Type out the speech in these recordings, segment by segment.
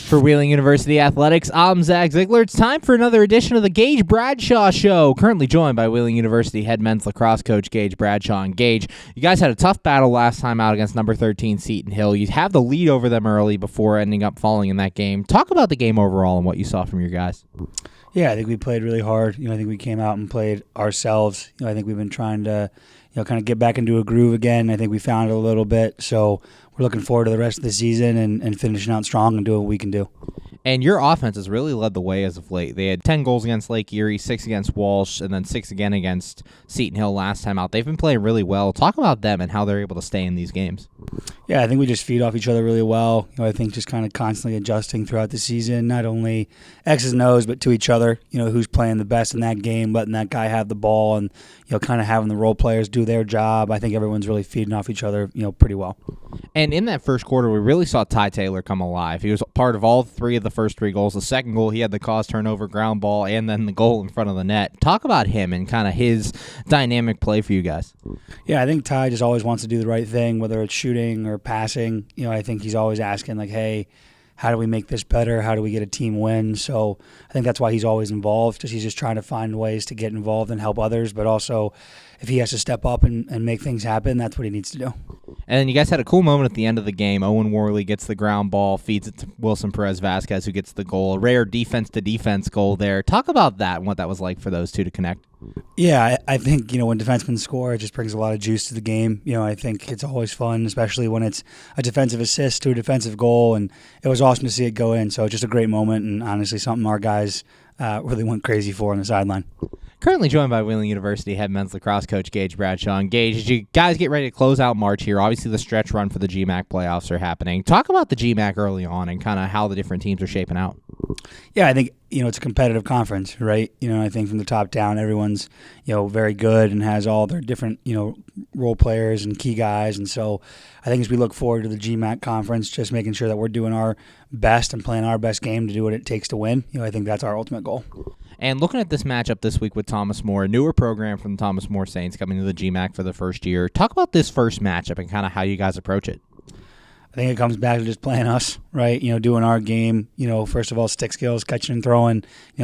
For Wheeling University Athletics, I'm Zach Ziegler. It's time for another edition of the Gage Bradshaw Show. Currently joined by Wheeling University head men's lacrosse coach Gage Bradshaw. And Gage, you guys had a tough battle last time out against number 13 Seton Hill. You have the lead over them early before ending up falling in that game. Talk about the game overall and what you saw from your guys. Yeah, I think we played really hard. I think we came out and played ourselves. I think we've been trying to, kind of get back into a groove again. I think we found it a little bit. So we're looking forward to the rest of the season and finishing out strong and doing what we can do. And your offense has really led the way as of late. They had 10 goals against Lake Erie, 6 against Walsh, and then 6 again against Seton Hill last time out. They've been playing really well. Talk about them and how they're able to stay in these games. Yeah, I think we just feed off each other really well. I think just kind of constantly adjusting throughout the season, not only X's and O's, but to each other. Who's playing the best in that game, letting that guy have the ball, and kind of having the role players do their job. I think everyone's really feeding off each other, pretty well. And in that first quarter, we really saw Ty Taylor come alive. He was part of all 3 of the first 3 goals. The second goal, he had the cause turnover, ground ball, and then the goal in front of the net. Talk about him and kind of his dynamic play for you guys. Yeah, I think Ty just always wants to do the right thing, whether it's shooting or passing. I think he's always asking, like, hey, how do we make this better? How do we get a team win? So I think that's why he's always involved, because he's just trying to find ways to get involved and help others. But also, if he has to step up and make things happen, that's what he needs to do. And then you guys had a cool moment at the end of the game. Owen Worley gets the ground ball, feeds it to Wilson Perez-Vasquez, who gets the goal. A rare defense-to-defense goal there. Talk about that and what that was like for those two to connect. Yeah, I think, when defensemen score, it just brings a lot of juice to the game. I think it's always fun, especially when it's a defensive assist to a defensive goal, and it was awesome to see it go in. So just a great moment, and honestly something our guys really went crazy for on the sideline. Currently joined by Wheeling University head men's lacrosse coach Gage Bradshaw. And Gage, as you guys get ready to close out March here, obviously the stretch run for the GMAC playoffs are happening. Talk about the GMAC early on and kind of how the different teams are shaping out. Yeah, I think, it's a competitive conference, right? I think from the top down, everyone's, very good and has all their different, role players and key guys. And so I think as we look forward to the GMAC conference, just making sure that we're doing our best and playing our best game to do what it takes to win, I think that's our ultimate goal. And looking at this matchup this week with Thomas More, a newer program from the Thomas More Saints coming to the GMAC for the first year. Talk about this first matchup and kind of how you guys approach it. I think it comes back to just playing us, right? Doing our game, first of all, stick skills, catching and throwing,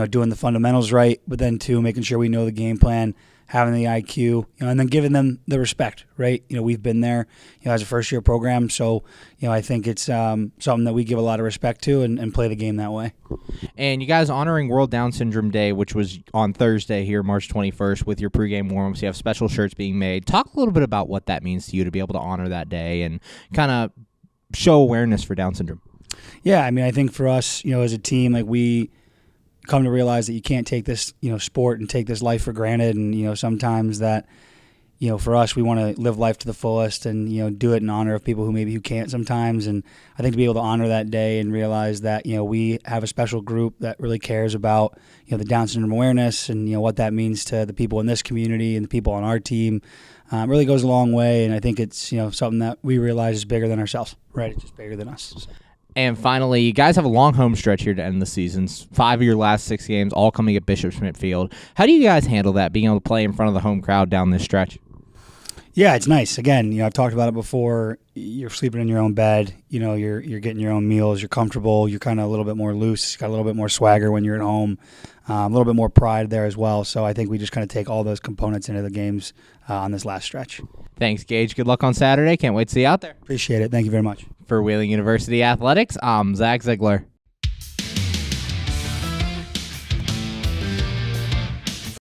doing the fundamentals right, but then, 2, making sure we know the game plan, having the IQ, and then giving them the respect, right? We've been there, as a first-year program, so, I think it's something that we give a lot of respect to and play the game that way. And you guys honoring World Down Syndrome Day, which was on Thursday here, March 21st, with your pregame warm-ups. You have special shirts being made. Talk a little bit about what that means to you to be able to honor that day and kind of show awareness for Down syndrome. Yeah, I think for us, as a team, like, we come to realize that you can't take this, sport and take this life for granted. And, sometimes that, for us, we want to live life to the fullest and, do it in honor of people who can't sometimes. And I think to be able to honor that day and realize that, we have a special group that really cares about, the Down syndrome awareness and, what that means to the people in this community and the people on our team. Really goes a long way, and I think it's something that we realize is bigger than ourselves, right? It's just bigger than us. So. And finally, you guys have a long home stretch here to end the season. 5 of your last 6 games, all coming at Bishop Schmidt Field. How do you guys handle that, being able to play in front of the home crowd down this stretch? Yeah, it's nice. Again, I've talked about it before. You're sleeping in your own bed. You're getting your own meals. You're comfortable. You're kind of a little bit more loose. Got a little bit more swagger when you're at home. A little bit more pride there as well. So I think we just kind of take all those components into the games on this last stretch. Thanks, Gage. Good luck on Saturday. Can't wait to see you out there. Appreciate it. Thank you very much. For Wheeling University Athletics, I'm Zach Ziegler.